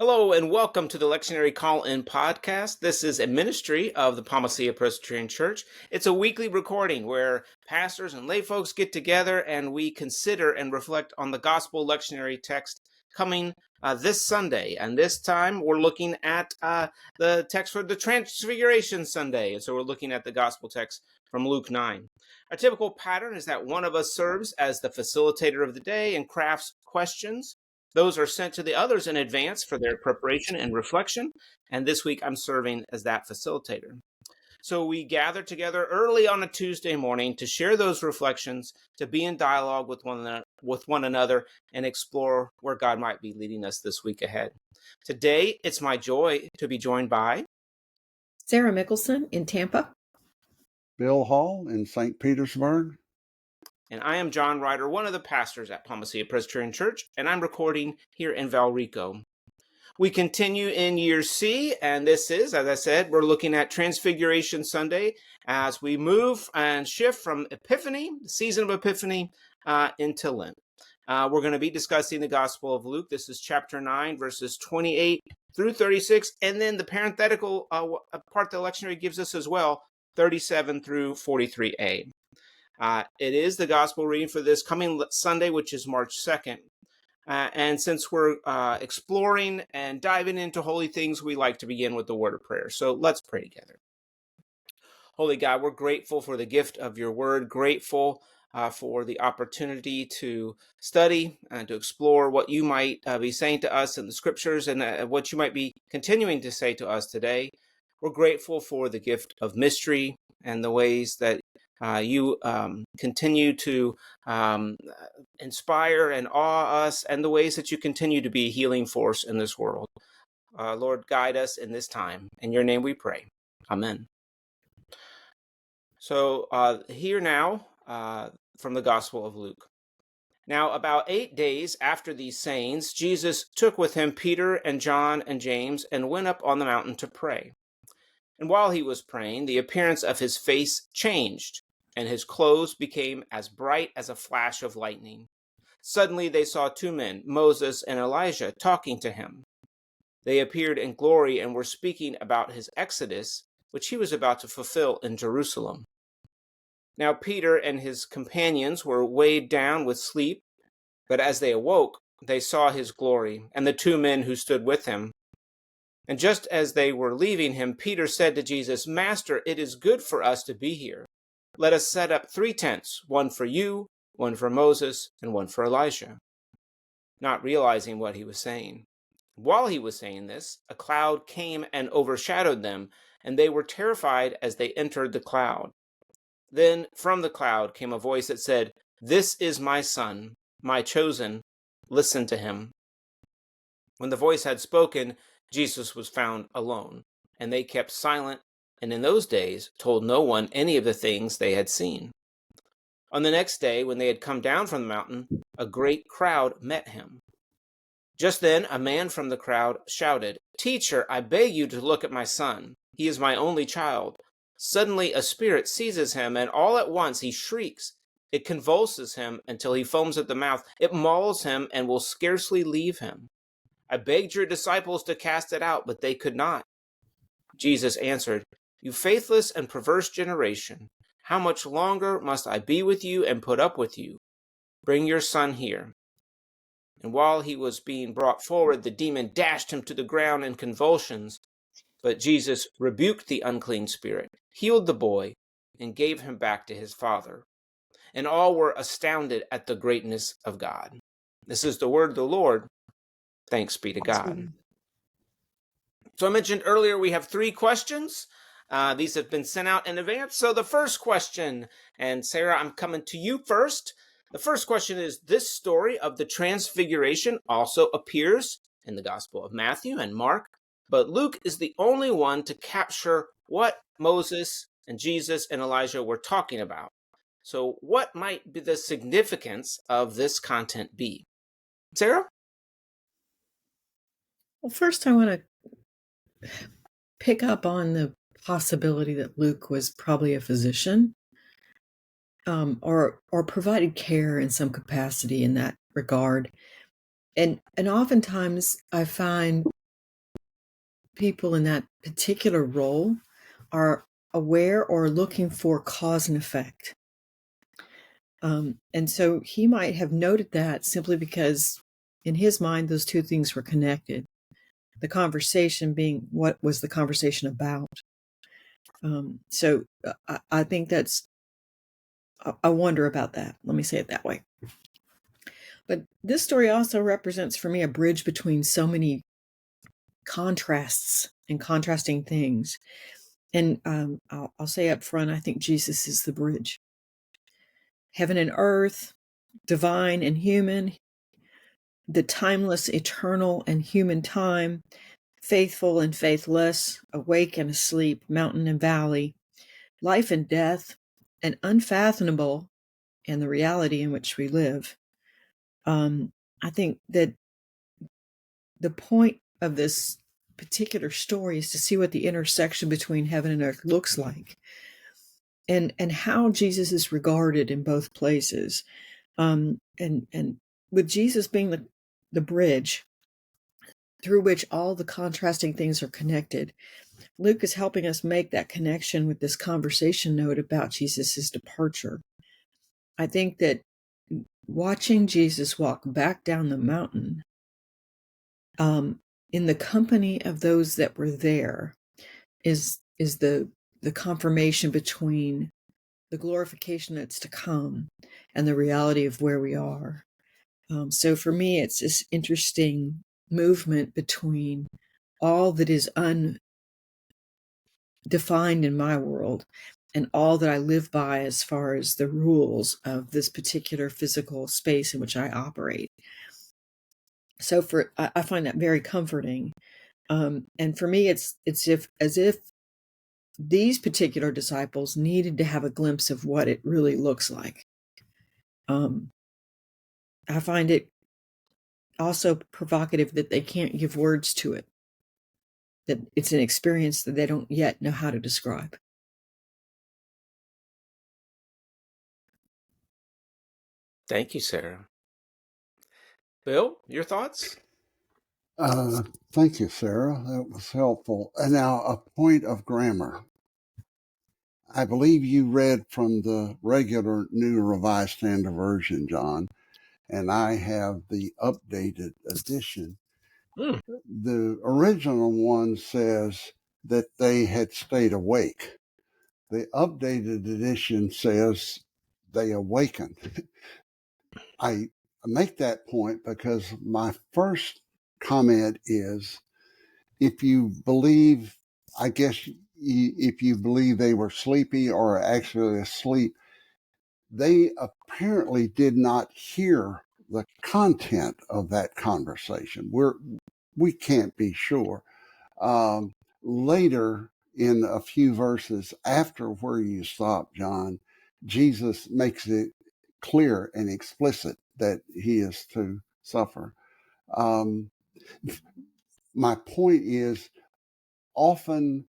Hello and welcome to the Lectionary Call-In Podcast. This is a ministry of the Palmacia Presbyterian Church. It's a weekly recording where pastors and lay folks get together and we consider and reflect on the Gospel Lectionary text coming this Sunday. And this time we're looking at the text for the Transfiguration Sunday. And so we're looking at the Gospel text from Luke 9. Our typical pattern is that one of us serves as the facilitator of the day and crafts questions. Those are sent to the others in advance for their preparation and reflection. And this week I'm serving as that facilitator. So we gather together early on a Tuesday morning to share those reflections, to be in dialogue with one another and explore where God might be leading us this week ahead. Today, it's my joy to be joined by Sarah Mickelson in Tampa. Bill Hall in St. Petersburg. And I am John Ryder, one of the pastors at Palmacia Presbyterian Church, and I'm recording here in Valrico. We continue in year C, and this is, as I said, we're looking at Transfiguration Sunday as we move and shift from Epiphany, the season of Epiphany, into Lent. We're going to be discussing the Gospel of Luke. This is chapter 9, verses 28 through 36, and then the parenthetical part the lectionary gives us as well, 37 through 43a. It is the gospel reading for this coming Sunday, which is March 2nd. And since we're exploring and diving into holy things, we like to begin with the word of prayer. So let's pray together. Holy God, we're grateful for the gift of your word, grateful for the opportunity to study and to explore what you might be saying to us in the scriptures and what you might be continuing to say to us today. We're grateful for the gift of mystery and the ways that you continue to inspire and awe us, and the ways that you continue to be a healing force in this world. Lord, guide us in this time. In your name we pray. Amen. So here now from the Gospel of Luke. Now, about 8 days after these sayings, Jesus took with him Peter and John and James and went up on the mountain to pray. And while he was praying, the appearance of his face changed, and his clothes became as bright as a flash of lightning. Suddenly they saw two men, Moses and Elijah, talking to him. They appeared in glory and were speaking about his exodus, which he was about to fulfill in Jerusalem. Now Peter and his companions were weighed down with sleep, but as they awoke, they saw his glory and the two men who stood with him. And just as they were leaving him, Peter said to Jesus, "Master, it is good for us to be here. Let us set up 3 tents, one for you, one for Moses, and one for Elijah," not realizing what he was saying. While he was saying this, a cloud came and overshadowed them, and they were terrified as they entered the cloud. Then from the cloud came a voice that said, "This is my son, my chosen. Listen to him." When the voice had spoken, Jesus was found alone, and they kept silent, and in those days told no one any of the things they had seen. On the next day, when they had come down from the mountain, a great crowd met him. Just then, a man from the crowd shouted, "Teacher, I beg you to look at my son. He is my only child. Suddenly a spirit seizes him, and all at once he shrieks. It convulses him until he foams at the mouth. It mauls him and will scarcely leave him. I begged your disciples to cast it out, but they could not." Jesus answered, "You faithless and perverse generation, how much longer must I be with you and put up with you? Bring your son here." And while he was being brought forward, the demon dashed him to the ground in convulsions. But Jesus rebuked the unclean spirit, healed the boy, and gave him back to his father. And all were astounded at the greatness of God. This is the word of the Lord. Thanks be to God. So I mentioned earlier we have 3 questions. These have been sent out in advance. So the first question, and Sarah, I'm coming to you first. The first question is, this story of the Transfiguration also appears in the Gospel of Matthew and Mark, but Luke is the only one to capture what Moses and Jesus and Elijah were talking about. So what might be the significance of this content be? Sarah? Well, first I want to pick up on the possibility that Luke was probably a physician, or provided care in some capacity in that regard. And oftentimes I find people in that particular role are aware or looking for cause and effect. And so he might have noted that simply because in his mind, those two things were connected. The conversation being what was the conversation about. So I think I wonder about that. Let me say it that way. But this story also represents for me a bridge between so many contrasts and contrasting things. And I'll say up front, I think Jesus is the bridge. Heaven and earth, divine and human, the timeless, eternal and human time, faithful and faithless, awake and asleep, mountain and valley, life and death, and unfathomable, and the reality in which we live. I think that the point of this particular story is to see what the intersection between heaven and earth looks like, and how Jesus is regarded in both places. And with Jesus being the bridge through which all the contrasting things are connected, Luke is helping us make that connection with this conversation note about Jesus's departure. I think that watching Jesus walk back down the mountain, in the company of those that were there, is the confirmation between the glorification that's to come and the reality of where we are. So for me, it's this interesting movement between all that is undefined in my world and all that I live by as far as the rules of this particular physical space in which I operate. So I find that very comforting. And for me, it's as if these particular disciples needed to have a glimpse of what it really looks like. I find it also provocative that they can't give words to it, that it's an experience that they don't yet know how to describe. Thank you, Sarah. Bill, your thoughts? Thank you, Sarah. That was helpful. And now a point of grammar. I believe you read from the regular New Revised Standard Version, John, and I have the updated edition. The original one says that they had stayed awake. The updated edition says they awakened. I make that point because my first comment is, if you believe, I guess if you believe they were sleepy or actually asleep, they apparently did not hear the content of that conversation. We can't be sure. Later, in a few verses after where you stop, John, Jesus makes it clear and explicit that he is to suffer. My point is, often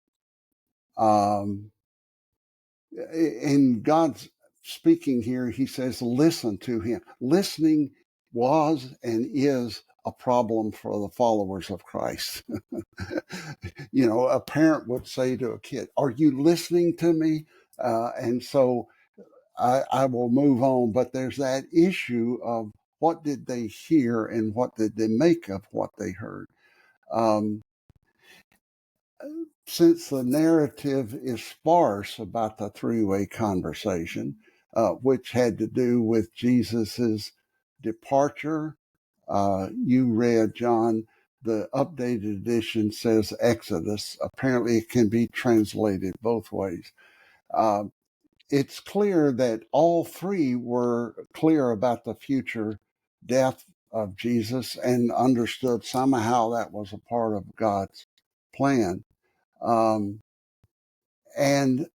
in God's speaking here, he says, listen to him. Listening was and is a problem for the followers of Christ. A parent would say to a kid, are you listening to me? And so I will move on. But there's that issue of what did they hear and what did they make of what they heard? Since the narrative is sparse about the three-way conversation, which had to do with Jesus's departure, you read, John, the updated edition says Exodus. Apparently, it can be translated both ways. It's clear that all three were clear about the future death of Jesus and understood somehow that was a part of God's plan. And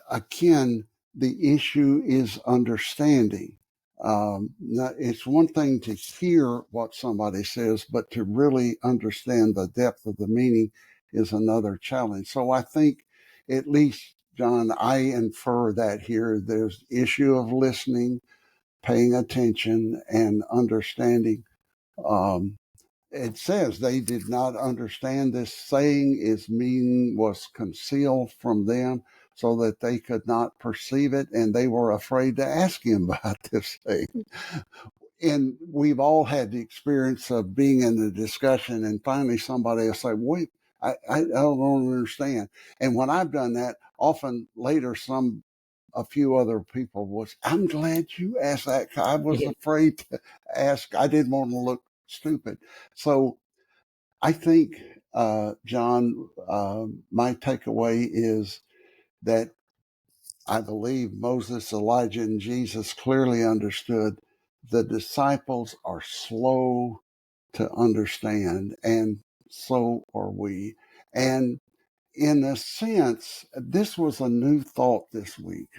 again, the issue is understanding. It's one thing to hear what somebody says, but to really understand the depth of the meaning is another challenge. So I think, at least, John, I infer that here there's issue of listening, paying attention, and understanding. it says they did not understand this saying. Its meaning was concealed from them so that they could not perceive it, and they were afraid to ask him about this thing. And we've all had the experience of being in a discussion and finally somebody will say, wait, I don't understand. And when I've done that, often later a few other people was, I'm glad you asked that. I was afraid to ask. I didn't want to look stupid. So I think, John, my takeaway is that I believe Moses, Elijah, and Jesus clearly understood the disciples are slow to understand, and so are we. And in a sense, this was a new thought this week.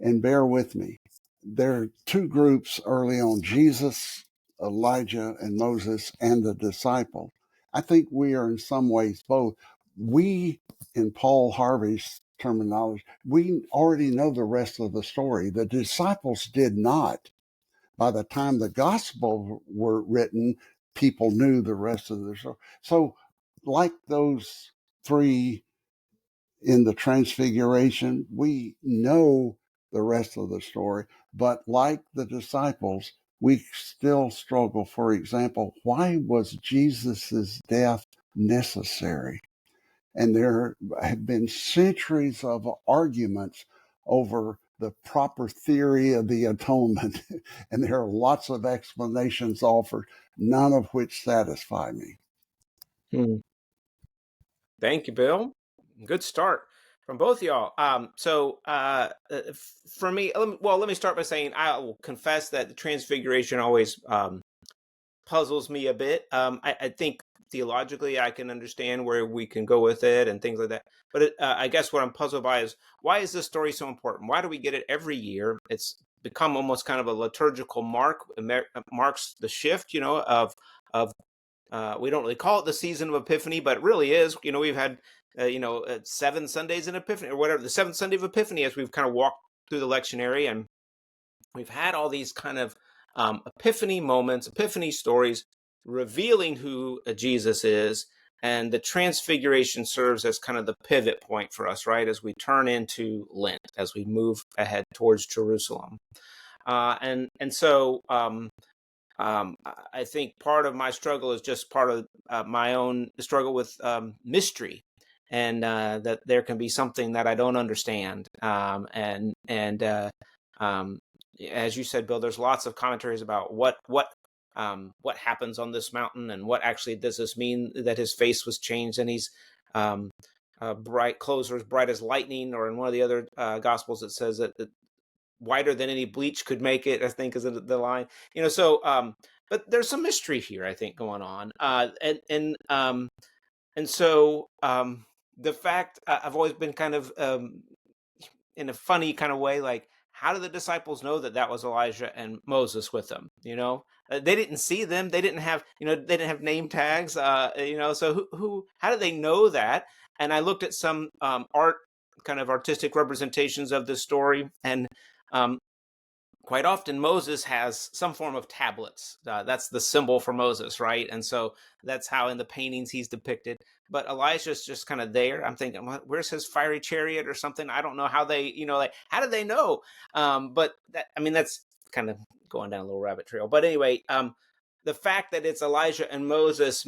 And bear with me. There are two groups early on, Jesus, Elijah, and Moses, and the disciple. I think we are in some ways both. We, in Paul Harvey's terminology, we already know the rest of the story. The disciples did not. By the time the gospel were written, people knew the rest of the story. So, like those three in the transfiguration, we know the rest of the story, but like the disciples, we still struggle. For example, why was Jesus's death necessary? And there have been centuries of arguments over the proper theory of the atonement, and there are lots of explanations offered, none of which satisfy me. Thank you, Bill. Good start from both of y'all. For me, let me start by saying I will confess that the Transfiguration always puzzles me a bit. I think theologically I can understand where we can go with it and things like that. But I guess what I'm puzzled by is, why is this story so important? Why do we get it every year? It's become almost kind of a liturgical mark. It marks the shift, of we don't really call it the season of Epiphany, but it really is. We've had 7 Sundays in Epiphany, or whatever, the seventh Sunday of Epiphany, as we've kind of walked through the lectionary, and we've had all these kind of epiphany moments, epiphany stories, revealing who Jesus is. And the Transfiguration serves as kind of the pivot point for us, right? As we turn into Lent, as we move ahead towards Jerusalem. I think part of my struggle is just part of my own struggle with mystery, and that there can be something that I don't understand. As you said, Bill, there's lots of commentaries about what happens on this mountain, and what actually does this mean that his face was changed and he's bright, clothes are as bright as lightning, or in one of the other gospels it says that whiter than any bleach could make it, I think is the line. But there's some mystery here, I think, going on. The fact, I've always been kind of in a funny kind of way, like, how do the disciples know that was Elijah and Moses with them? They didn't see them. They didn't have, they didn't have name tags. So how do they know that? And I looked at some kind of artistic representations of this story, and quite often Moses has some form of tablets. That's the symbol for Moses, right? And so that's how in the paintings he's depicted. But Elijah's just kind of there. I'm thinking, where's his fiery chariot or something? I don't know how they, how do they know? That's kind of going down a little rabbit trail. But anyway, the fact that it's Elijah and Moses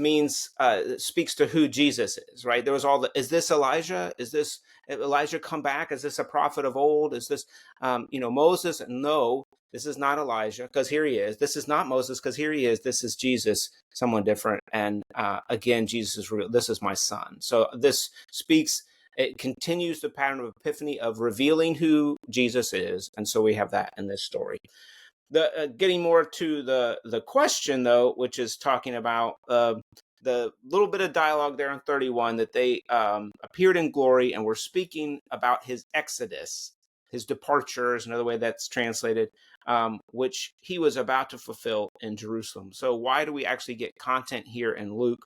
speaks to who Jesus is, right? There was is this Elijah? Is this Elijah come back? Is this a prophet of old? Is this, Moses? No, this is not Elijah, because here he is. This is not Moses, because here he is. This is Jesus, someone different. And again, Jesus is real. This is my son. So this speaks, it continues the pattern of Epiphany of revealing who Jesus is. And so we have that in this story. Getting more to the question, though, which is talking about the little bit of dialogue there in 31, that they appeared in glory and were speaking about his exodus, his departure is another way that's translated, which he was about to fulfill in Jerusalem. So why do we actually get content here in Luke?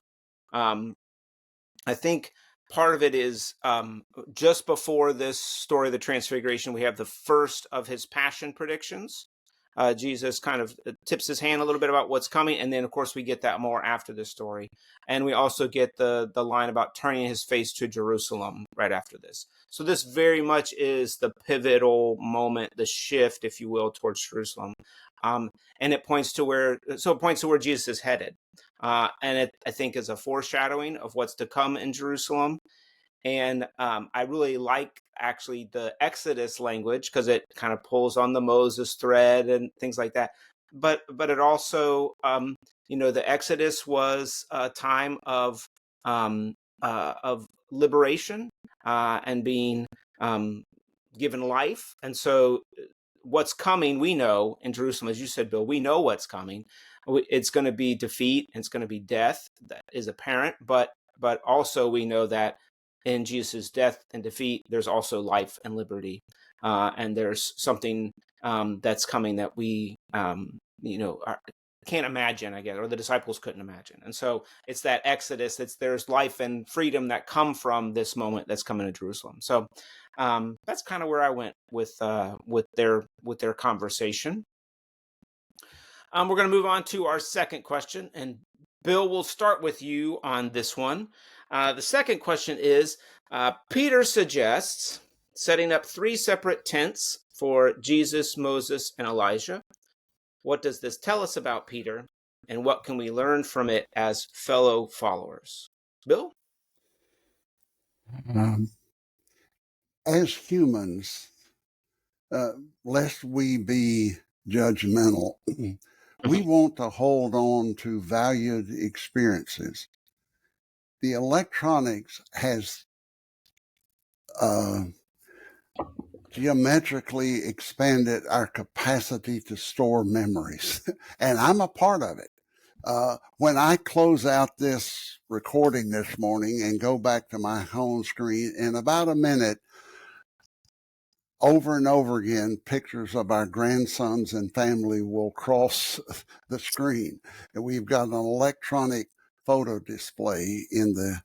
I think part of it is just before this story of the Transfiguration, we have the first of his passion predictions. Jesus kind of tips his hand a little bit about what's coming. And then, of course, we get that more after this story. And we also get the line about turning his face to Jerusalem right after this. So this very much is the pivotal moment, the shift, if you will, towards Jerusalem. And it points to where Jesus is headed. And it, I think, is a foreshadowing of what's to come in Jerusalem. And I really like actually the Exodus language because it kind of pulls on the Moses thread and things like that. But it also, the Exodus was a time of liberation and being given life. And so what's coming, we know in Jerusalem, as you said, Bill, we know what's coming. It's going to be defeat. It's going to be death. That is apparent. But also we know that in Jesus' death and defeat, there's also life and liberty. And there's something that's coming that we, can't imagine, I guess, or the disciples couldn't imagine. And so it's that Exodus. There's life and freedom that come from this moment that's coming to Jerusalem. So that's kind of where I went with their conversation. We're going to move on to our second question, and Bill, we'll start with you on this one. The second question is, Peter suggests setting up 3 separate tents for Jesus, Moses, and Elijah. What does this tell us about Peter, and what can we learn from it as fellow followers? Bill? As humans, lest we be judgmental, we want to hold on to valued experiences. The electronics has geometrically expanded our capacity to store memories, and I'm a part of it. When I close out this recording this morning and go back to my home screen, in about a minute, over and over again, pictures of our grandsons and family will cross the screen. And we've got an electronic photo display in the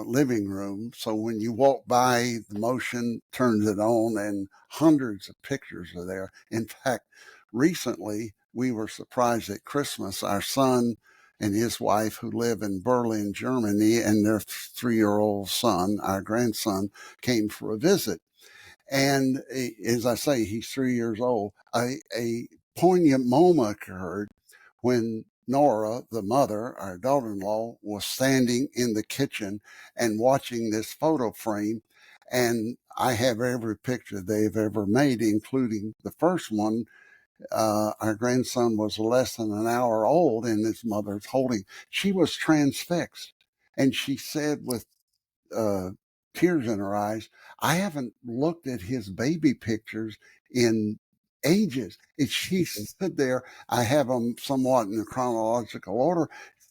living room. So when you walk by, the motion turns it on and hundreds of pictures are there. In fact, recently we were surprised at Christmas. Our son and his wife, who live in Berlin, Germany, and their 3-year-old son, our grandson, came for a visit. And as I say, he's 3 years old. A poignant moment occurred when Nora, the mother, our daughter-in-law, was standing in the kitchen and watching this photo frame. And I have every picture they've ever made, including the first one. Our grandson was less than an hour old and his mother's holding. She was transfixed. And she said with tears in her eyes, I haven't looked at his baby pictures in ages. And she stood there. I have them somewhat in the chronological order.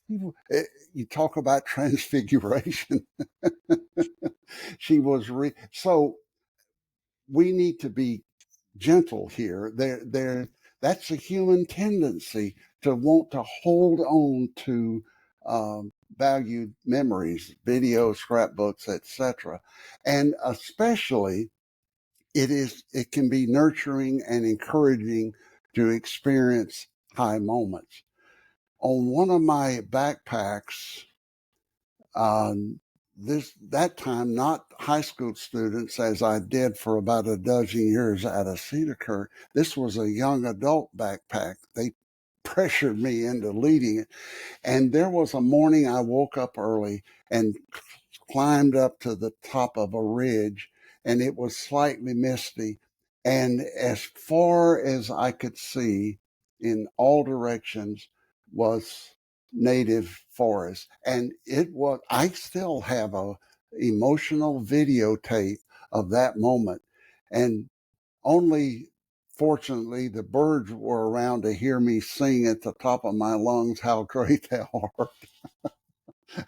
You talk about transfiguration. She was so we need to be gentle here. That's a human tendency to want to hold on to valued memories, videos, scrapbooks, etc. And especially it can be nurturing and encouraging to experience high moments. On one of my backpacks, that time, not high school students as I did for about a dozen years out of Cedar Creek. This was a young adult backpack. They pressured me into leading it. And there was a morning I woke up early and climbed up to the top of a ridge, and it was slightly misty. And as far as I could see in all directions was native forest. And I still have a emotional videotape of that moment. And only fortunately the birds were around to hear me sing at the top of my lungs how great thou art.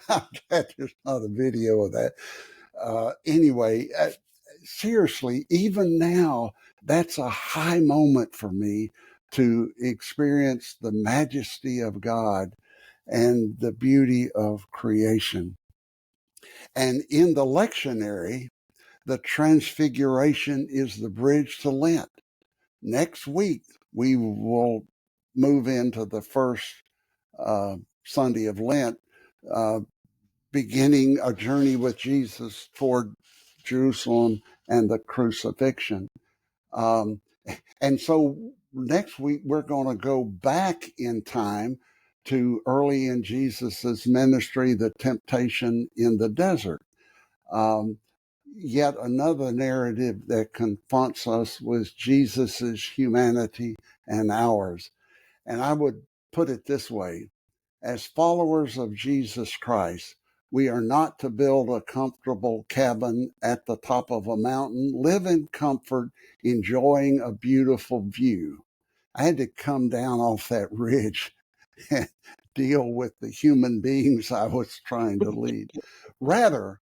I'm glad there's not a video of that. Anyway, seriously, even now, that's a high moment for me to experience the majesty of God and the beauty of creation. And in the lectionary, the transfiguration is the bridge to Lent. Next week, we will move into the first Sunday of Lent, beginning a journey with Jesus toward Jerusalem and the crucifixion. And so next week, we're going to go back in time to early in Jesus's ministry, the temptation in the desert. Yet another narrative that confronts us with Jesus's humanity and ours. And I would put it this way: as followers of Jesus Christ, we are not to build a comfortable cabin at the top of a mountain, live in comfort, enjoying a beautiful view. I had to come down off that ridge and deal with the human beings I was trying to lead. Rather,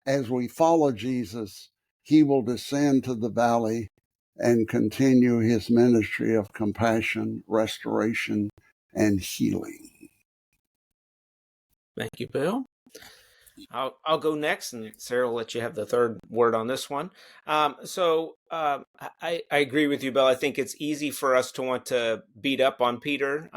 as we follow Jesus, he will descend to the valley and continue his ministry of compassion, restoration, and healing. Thank you, Bill. I'll go next, and Sarah will let you have the third word on this one. I agree with you, Bill. I think it's easy for us to want to beat up on Peter,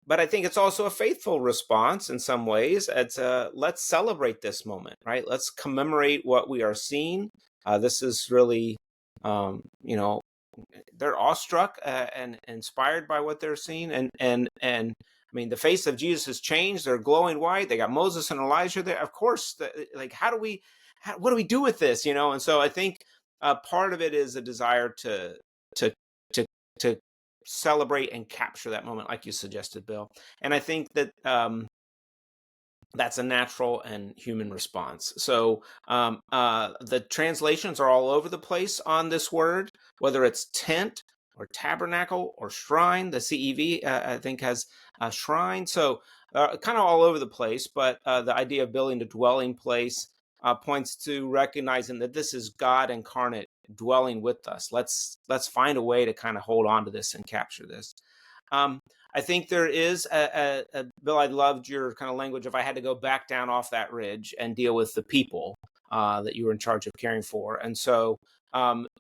but I think it's also a faithful response in some ways. It's let's celebrate this moment, right? Let's commemorate what we are seeing. This is really, they're awestruck and inspired by what they're seeing, and I mean, the face of Jesus has changed. They're glowing white. They got Moses and Elijah there. Of course, what do we do with this? And so I think part of it is a desire to to to celebrate and capture that moment, like you suggested, Bill. And I think that that's a natural and human response. So the translations are all over the place on this word, whether it's tent or tabernacle or shrine. The CEV, I think, has a shrine. So kind of all over the place. But the idea of building a dwelling place points to recognizing that this is God incarnate dwelling with us. Let's find a way to kind of hold on to this and capture this. I think there is Bill, I loved your kind of language. If I had to go back down off that ridge and deal with the people that you were in charge of caring for. And so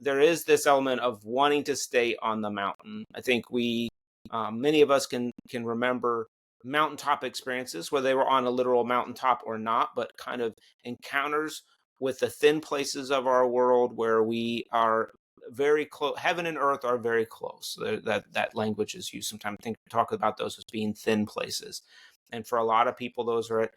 there is this element of wanting to stay on the mountain. I think many of us can remember mountaintop experiences, whether they were on a literal mountaintop or not, but kind of encounters with the thin places of our world where we are very close. Heaven and earth are very close. That language is used sometimes. Talk about those as being thin places, and for a lot of people, those are at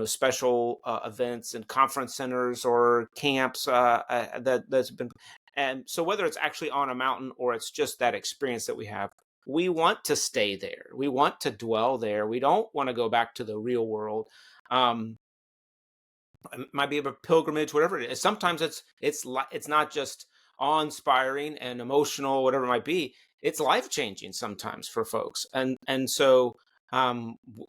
special events and conference centers or camps that's been. And so whether it's actually on a mountain or it's just that experience that we have, we want to stay there. We want to dwell there. We don't want to go back to the real world. It might be a pilgrimage, whatever it is. Sometimes it's not just awe-inspiring and emotional, whatever it might be. It's life-changing sometimes for folks, and so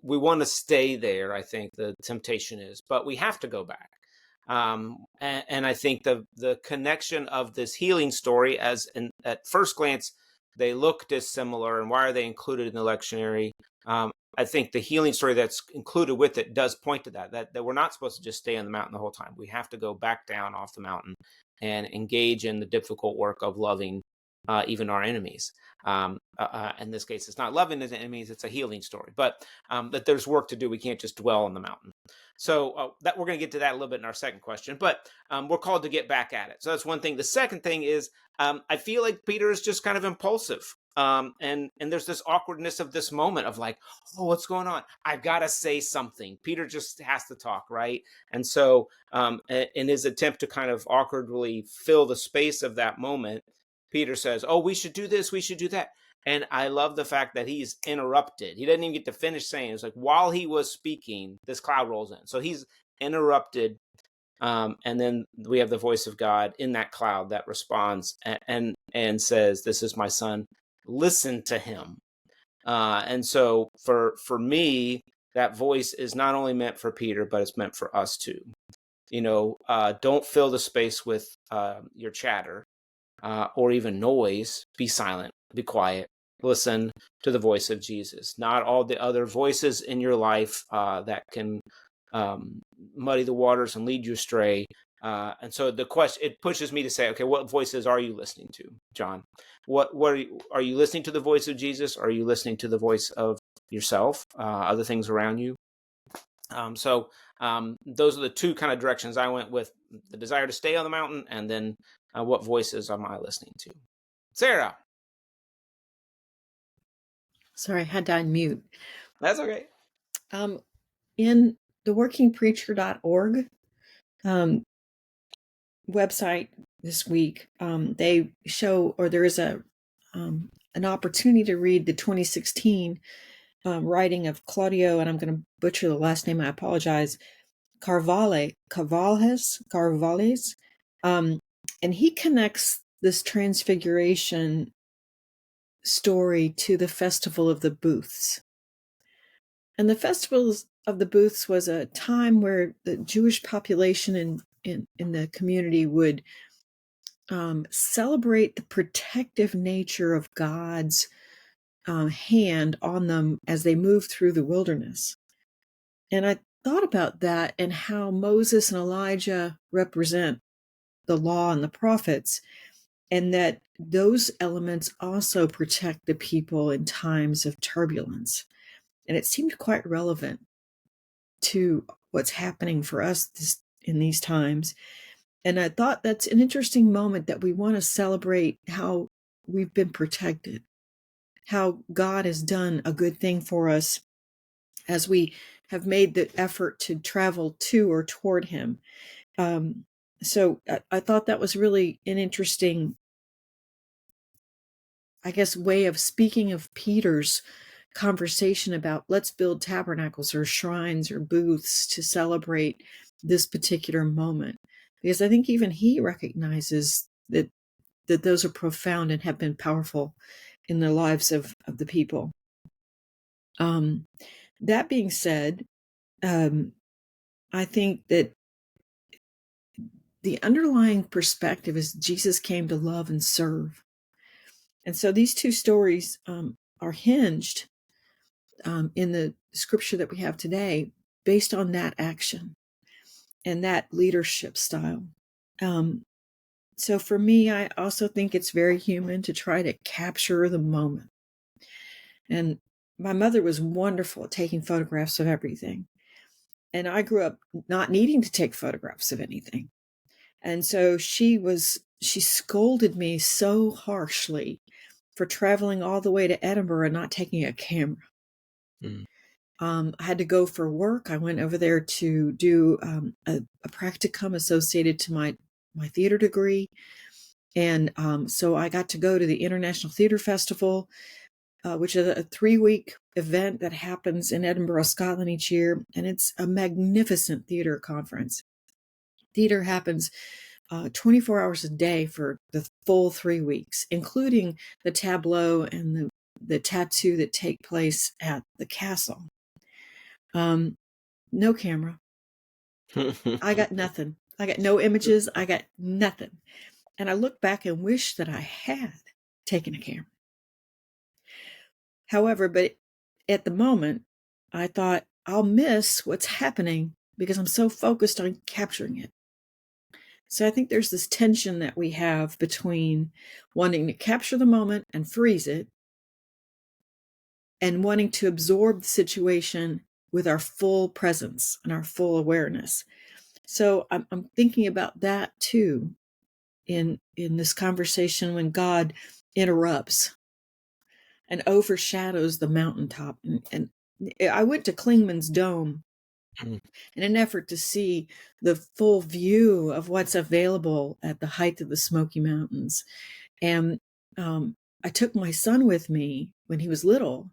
we want to stay there. I think the temptation is, but we have to go back. And I think the connection of this healing story, at first glance they look dissimilar, and why are they included in the lectionary? I think the healing story that's included with it does point to that we're not supposed to just stay on the mountain the whole time. We have to go back down off the mountain and engage in the difficult work of loving even our enemies. In this case, it's not loving his enemies, it's a healing story. But that there's work to do. We can't just dwell on the mountain. So that we're going to get to that a little bit in our second question. But we're called to get back at it. So that's one thing. The second thing is I feel like Peter is just kind of impulsive. And there's this awkwardness of this moment of like, oh, what's going on? I've got to say something. Peter just has to talk, right? And so in his attempt to kind of awkwardly fill the space of that moment, Peter says, oh, we should do this, we should do that. And I love the fact that he's interrupted. He doesn't even get to finish saying it. It's like while he was speaking, this cloud rolls in. So he's interrupted. And then we have the voice of God in that cloud that responds and says, this is my son. Listen to him. And so for me, that voice is not only meant for Peter, but it's meant for us too. Don't fill the space with your chatter or even noise. Be silent, be quiet. Listen to the voice of Jesus, not all the other voices in your life that can muddy the waters and lead you astray. And so the question, it pushes me to say, okay, what voices are you listening to, John? What are you listening to the voice of Jesus? Or are you listening to the voice of yourself, other things around you? Those are the two kind of directions I went with: the desire to stay on the mountain, and then what voices am I listening to? Sarah. Sorry, I had to unmute. That's okay. In the workingpreacher.org website this week, they show, or there is an opportunity to read the 2016 writing of Claudio, and I'm going to butcher the last name, I apologize, Carvalhes, and he connects this transfiguration story to the Festival of the Booths. And the Festival of the Booths was a time where the Jewish population in the community would celebrate the protective nature of God's hand on them as they moved through the wilderness. And I thought about that and how Moses and Elijah represent the law and the prophets, and that those elements also protect the people in times of turbulence. And it seemed quite relevant to what's happening for us in these times. And I thought that's an interesting moment, that we want to celebrate how we've been protected, how God has done a good thing for us as we have made the effort to travel to or toward him. So I thought that was really an interesting, I guess, way of speaking of Peter's conversation about let's build tabernacles or shrines or booths to celebrate this particular moment. Because I think even he recognizes that those are profound and have been powerful in the lives of the people. That being said, I think that the underlying perspective is Jesus came to love and serve. And so these two stories are hinged in the scripture that we have today based on that action and that leadership style. So for me, I also think it's very human to try to capture the moment. And my mother was wonderful at taking photographs of everything. And I grew up not needing to take photographs of anything. And so she scolded me so harshly for traveling all the way to Edinburgh and not taking a camera. I had to go for work. I went over there to do a practicum associated to my theater degree. And so I got to go to the International Theater Festival, which is a 3-week event that happens in Edinburgh, Scotland each year. And it's a magnificent theater conference. Theater happens 24 hours a day for the full 3 weeks, including the tableau and the tattoo that take place at the castle. No camera. I got nothing. I got no images. I got nothing. And I look back and wish that I had taken a camera. However, but at the moment, I thought I'll miss what's happening because I'm so focused on capturing it. So I think there's this tension that we have between wanting to capture the moment and freeze it, and wanting to absorb the situation with our full presence and our full awareness. So I'm thinking about that too in this conversation when God interrupts and overshadows the mountaintop. And I went to Klingman's Dome in an effort to see the full view of what's available at the height of the Smoky Mountains. And I took my son with me when he was little,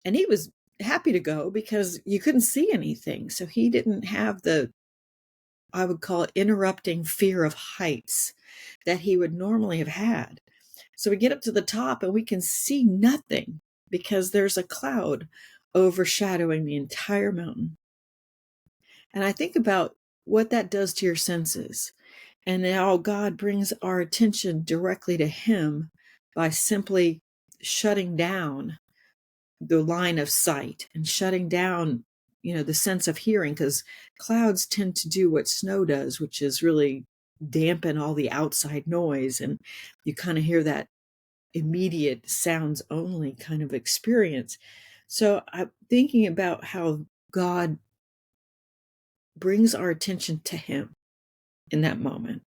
and he was happy to go because you couldn't see anything. So he didn't have the, I would call it, interrupting fear of heights that he would normally have had. So we get up to the top and we can see nothing because there's a cloud overshadowing the entire mountain. And I think about what that does to your senses and how God brings our attention directly to him by simply shutting down the line of sight and shutting down the sense of hearing, because clouds tend to do what snow does, which is really dampen all the outside noise. And you kind of hear that immediate sounds only kind of experience. So I'm thinking about how God brings our attention to him in that moment.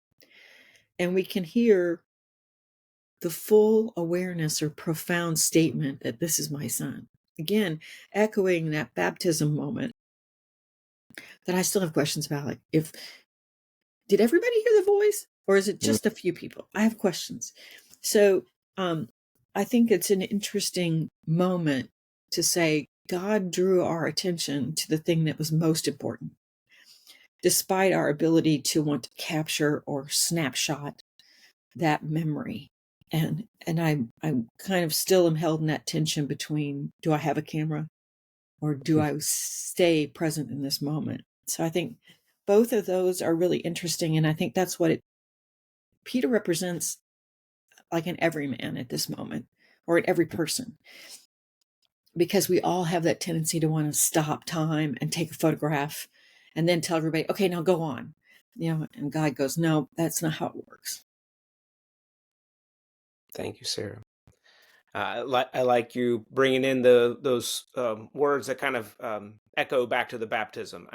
And we can hear the full awareness or profound statement that this is my son. Again, echoing that baptism moment that I still have questions about. Like, did everybody hear the voice, or is it just a few people? I have questions. So I think it's an interesting moment to say God drew our attention to the thing that was most important, despite our ability to want to capture or snapshot that memory. And I'm kind of still am held in that tension between, do I have a camera or do I stay present in this moment? So I think both of those are really interesting. And I think that's what Peter represents, like an everyman at this moment, or in every person, because we all have that tendency to want to stop time and take a photograph and then tell everybody, okay, now go on. And God goes, no, that's not how it works. Thank you, Sarah. I like you bringing in those words that kind of echo back to the baptism.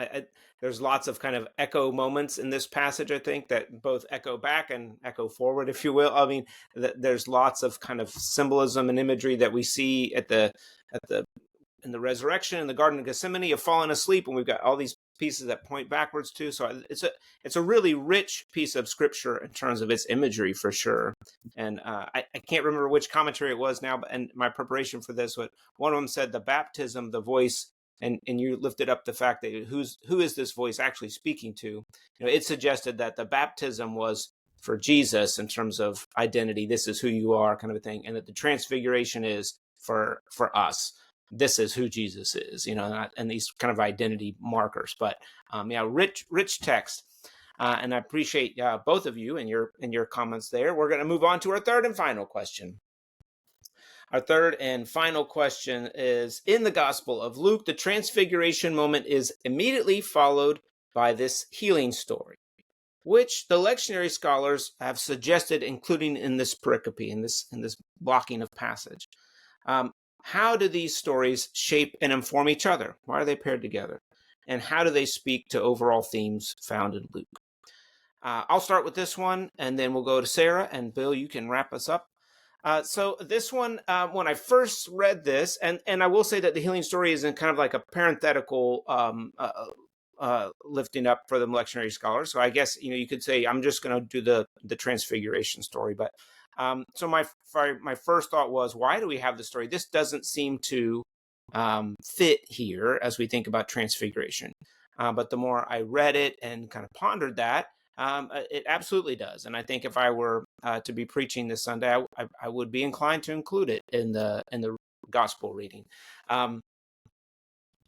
There's lots of kind of echo moments in this passage, I think, that both echo back and echo forward, if you will. I mean, there's lots of kind of symbolism and imagery that we see in the resurrection in the Garden of Gethsemane of falling asleep, and we've got all these pieces that point backwards too. So it's a really rich piece of scripture in terms of its imagery, for sure. And I can't remember which commentary it was now, but in my preparation for this, but one of them said the baptism, the voice, and you lifted up the fact that who is this voice actually speaking to? It suggested that the baptism was for Jesus in terms of identity. This is who you are, kind of a thing, and that the transfiguration is for us. This is who Jesus is, and these kind of identity markers. But rich text. And I appreciate both of you and your comments there. We're going to move on to our third and final question. Our third and final question is, in the Gospel of Luke, the transfiguration moment is immediately followed by this healing story, which the lectionary scholars have suggested including in this pericope, in this blocking of passage. How do these stories shape and inform each other? Why are they paired together? And how do they speak to overall themes found in Luke? I'll start with this one, and then we'll go to Sarah, and Bill, you can wrap us up. So this one, when I first read this, and I will say that the healing story is in kind of like a parenthetical lifting up for the lectionary scholars. So I guess, you could say I'm just going to do the transfiguration story. But so my first thought was, why do we have the story? This doesn't seem to fit here as we think about transfiguration. But the more I read it and kind of pondered that, it absolutely does. And I think if I were to be preaching this Sunday, I would be inclined to include it in the gospel reading.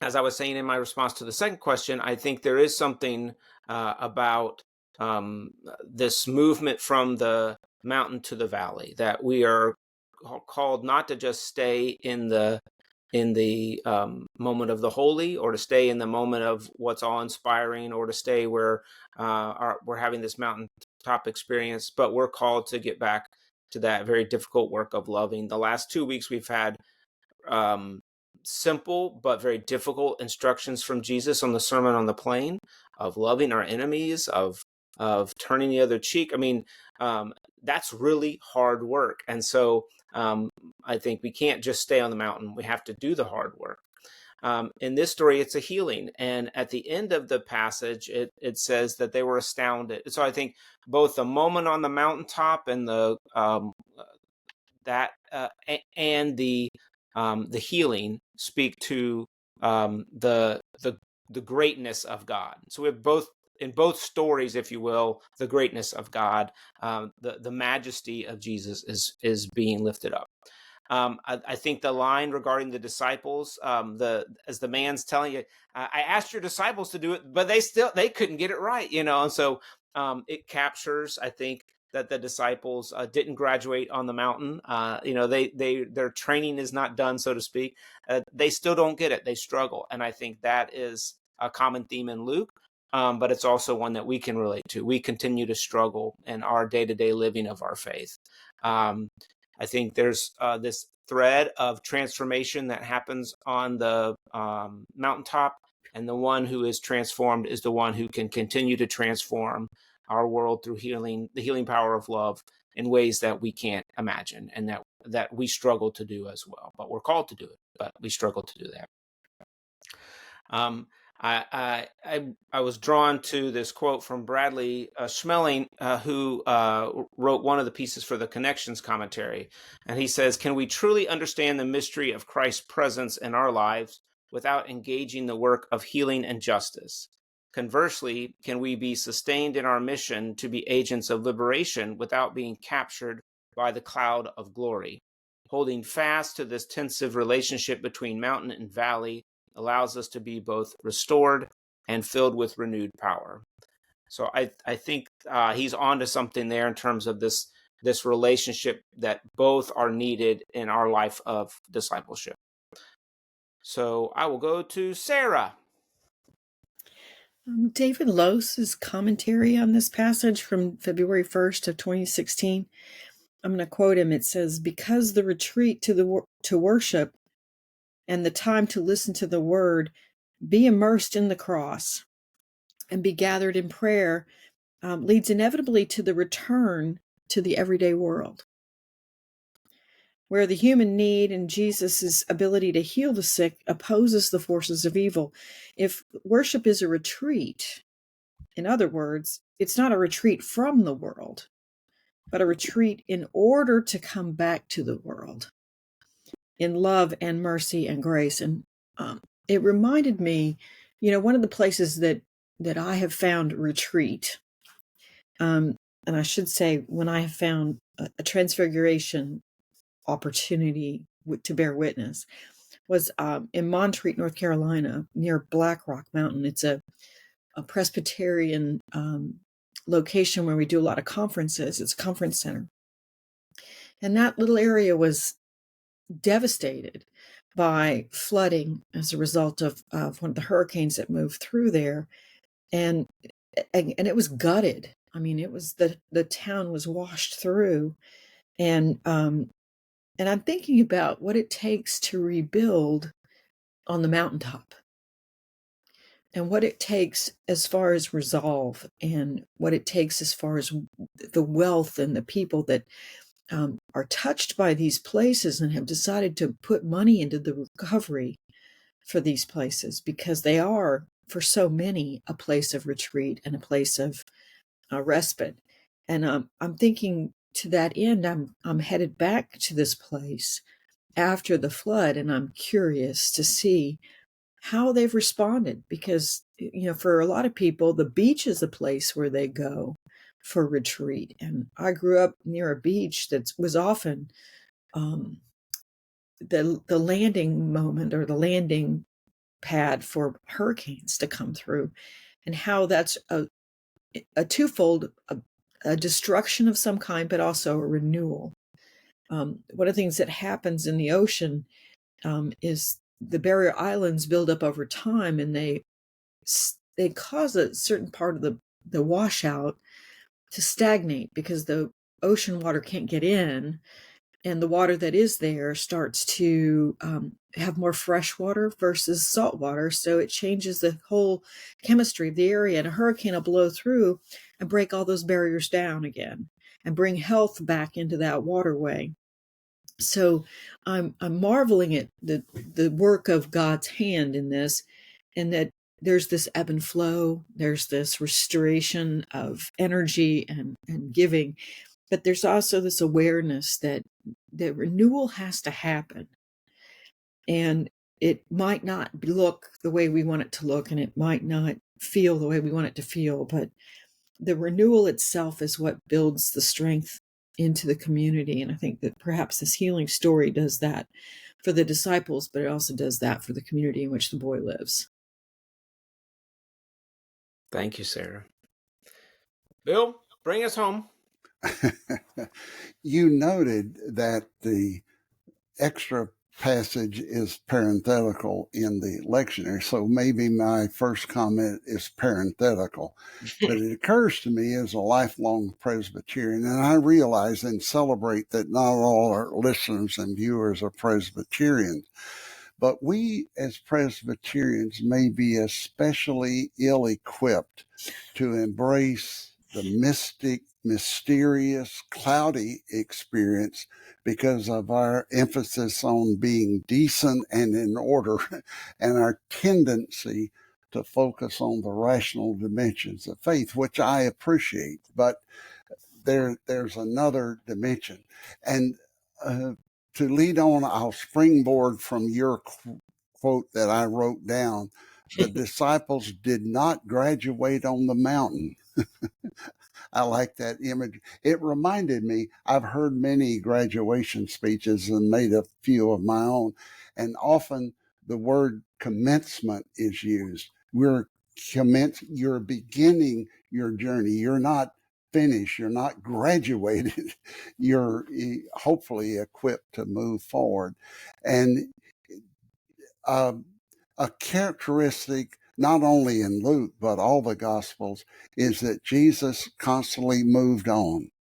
As I was saying in my response to the second question, I think there is something about this movement from the mountain to the valley, that we are called not to just stay in the moment of the holy, or to stay in the moment of what's awe-inspiring, or to stay where we're having this mountaintop experience, but we're called to get back to that very difficult work of loving. The last 2 weeks we've had simple but very difficult instructions from Jesus on the Sermon on the Plain, of loving our enemies, of turning the other cheek. I mean, that's really hard work. And so I think we can't just stay on the mountain. We have to do the hard work. In this story, it's a healing. And at the end of the passage, it says that they were astounded. So I think both the moment on the mountaintop and the healing speak to the greatness of God. So we have both, in both stories, if you will, the greatness of God, the majesty of Jesus is being lifted up. I think the line regarding the disciples, as the man's telling you, I asked your disciples to do it, but they couldn't get it right, and so it captures, I think, that the disciples didn't graduate on the mountain. Their training is not done, so to speak. They still don't get it. They struggle, and I think that is a common theme in Luke. But it's also one that we can relate to. We continue to struggle in our day-to-day living of our faith. I think there's this thread of transformation that happens on the mountaintop, and the one who is transformed is the one who can continue to transform our world through healing, the healing power of love in ways that we can't imagine, and that we struggle to do as well. But we're called to do it, but we struggle to do that. I was drawn to this quote from Bradley Schmeling, who wrote one of the pieces for the Connections commentary. And he says, "Can we truly understand the mystery of Christ's presence in our lives without engaging the work of healing and justice? Conversely, can we be sustained in our mission to be agents of liberation without being captured by the cloud of glory? Holding fast to this tensive relationship between mountain and valley allows us to be both restored and filled with renewed power." So I think he's onto something there in terms of this relationship that both are needed in our life of discipleship. So I will go to Sarah. David Lose's commentary on this passage from February 1st of 2016. I'm going to quote him. It says, "Because the retreat to worship and the time to listen to the word, be immersed in the cross and be gathered in prayer, leads inevitably to the return to the everyday world, where the human need and Jesus' ability to heal the sick opposes the forces of evil. If worship is a retreat, in other words, it's not a retreat from the world, but a retreat in order to come back to the world in love and mercy and grace." And it reminded me, one of the places that I have found retreat, and I should say when I have found a transfiguration opportunity to bear witness, was in Montreat, North Carolina, near Black Rock Mountain. It's a Presbyterian location where we do a lot of conferences. It's a conference center. And that little area was devastated by flooding as a result of one of the hurricanes that moved through there. And it was gutted. I mean, it was the town was washed through. And I'm thinking about what it takes to rebuild on the mountaintop, and what it takes as far as resolve, and what it takes as far as the wealth and the people that are touched by these places and have decided to put money into the recovery for these places, because they are, for so many, a place of retreat and a place of respite. And I'm thinking, to that end, I'm headed back to this place after the flood, and I'm curious to see how they've responded, because for a lot of people, the beach is a place where they go for retreat. And I grew up near a beach that was often the landing moment, or the landing pad for hurricanes to come through, and how that's a twofold, a destruction of some kind, but also a renewal. One of the things that happens in the ocean is the barrier islands build up over time, and they cause a certain part of the washout to stagnate, because the ocean water can't get in, and the water that is there starts to have more fresh water versus salt water. So it changes the whole chemistry of the area, and a hurricane will blow through and break all those barriers down again and bring health back into that waterway. So I'm marveling at the work of God's hand in this, and that there's this ebb and flow, there's this restoration of energy and giving, but there's also this awareness that the renewal has to happen. And it might not look the way we want it to look, and it might not feel the way we want it to feel, but the renewal itself is what builds the strength into the community. And I think that perhaps this healing story does that for the disciples, but it also does that for the community in which the boy lives. Thank you, Sarah. Bill, bring us home. You noted that the extra passage is parenthetical in the lectionary, so maybe my first comment is parenthetical. But it occurs to me as a lifelong Presbyterian, and I realize and celebrate that not all our listeners and viewers are Presbyterians, but we as Presbyterians may be especially ill equipped to embrace the mystic, mysterious, cloudy experience because of our emphasis on being decent and in order and our tendency to focus on the rational dimensions of faith, which I appreciate. But there's another dimension. And to lead on, I'll springboard from your quote that I wrote down. The disciples did not graduate on the mountain. I like that image. It reminded me, I've heard many graduation speeches and made a few of my own, and often the word commencement is used. You're beginning your journey. You're not finished. You're not graduated. You're hopefully equipped to move forward. And uh, a characteristic, not only in Luke, but all the Gospels, is that Jesus constantly moved on.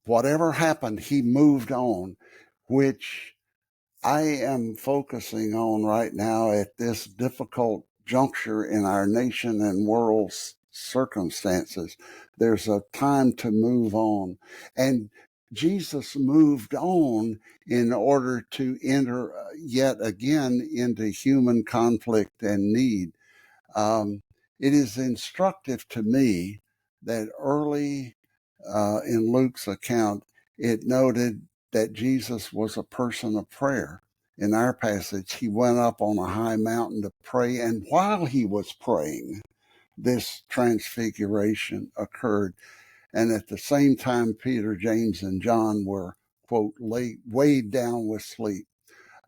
Whatever happened, he moved on, which I am focusing on right now at this difficult juncture in our nation and world's circumstances. There's a time to move on. And Jesus moved on in order to enter yet again into human conflict and need. It is instructive to me that early in Luke's account, it noted that Jesus was a person of prayer. In our passage, he went up on a high mountain to pray, and while he was praying, this transfiguration occurred. And at the same time, Peter, James, and John were, quote, weighed down with sleep.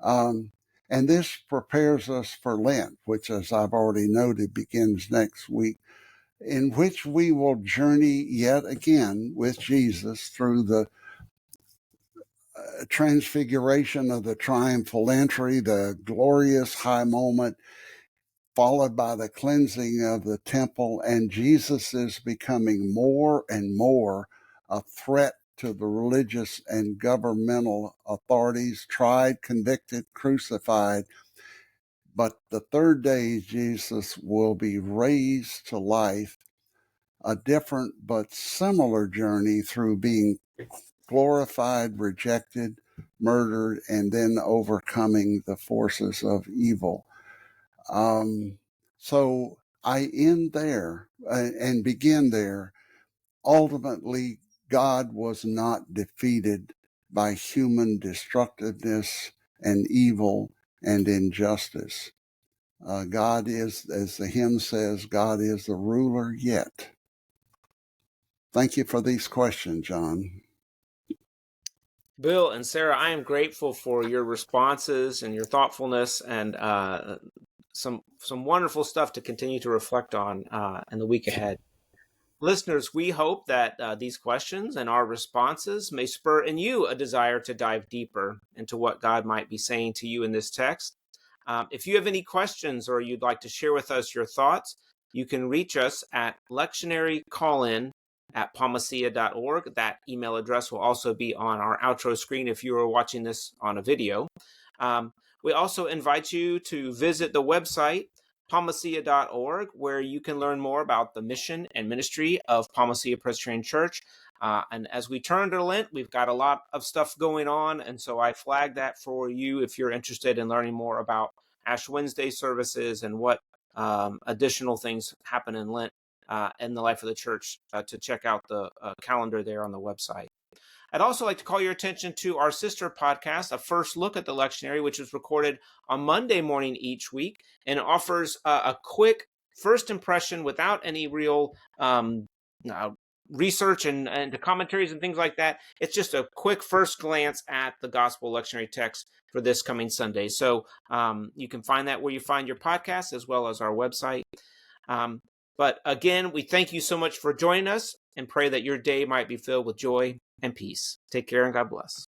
And this prepares us for Lent, which, as I've already noted, begins next week, in which we will journey yet again with Jesus through the transfiguration of the triumphal entry, the glorious high moment, followed by the cleansing of the temple, and Jesus is becoming more and more a threat to the religious and governmental authorities, tried, convicted, crucified. But the third day, Jesus will be raised to life, a different but similar journey through being glorified, rejected, murdered, and then overcoming the forces of evil. So I end there and begin there. Ultimately, God was not defeated by human destructiveness and evil and injustice. God is, as the hymn says, God is the ruler yet. Thank you for these questions, John. Bill and Sarah, I am grateful for your responses and your thoughtfulness and some wonderful stuff to continue to reflect on in the week ahead. Listeners, we hope that these questions and our responses may spur in you a desire to dive deeper into what God might be saying to you in this text. If you have any questions or you'd like to share with us your thoughts, you can reach us at lectionarycallin@palmacia.org. That email address will also be on our outro screen if you are watching this on a video. We also invite you to visit the website palmacia.org, where you can learn more about the mission and ministry of Palmacia Presbyterian Church. And as we turn to Lent, we've got a lot of stuff going on, and so I flag that for you if you're interested in learning more about Ash Wednesday services and what additional things happen in Lent in the life of the church, to check out the calendar there on the website. I'd also like to call your attention to our sister podcast, A First Look at the Lectionary, which is recorded on Monday morning each week and offers a quick first impression without any real research and commentaries and things like that. It's just a quick first glance at the Gospel Lectionary text for this coming Sunday. So you can find that where you find your podcast, as well as our website. But again, we thank you so much for joining us. and pray that your day might be filled with joy and peace. Take care and God bless.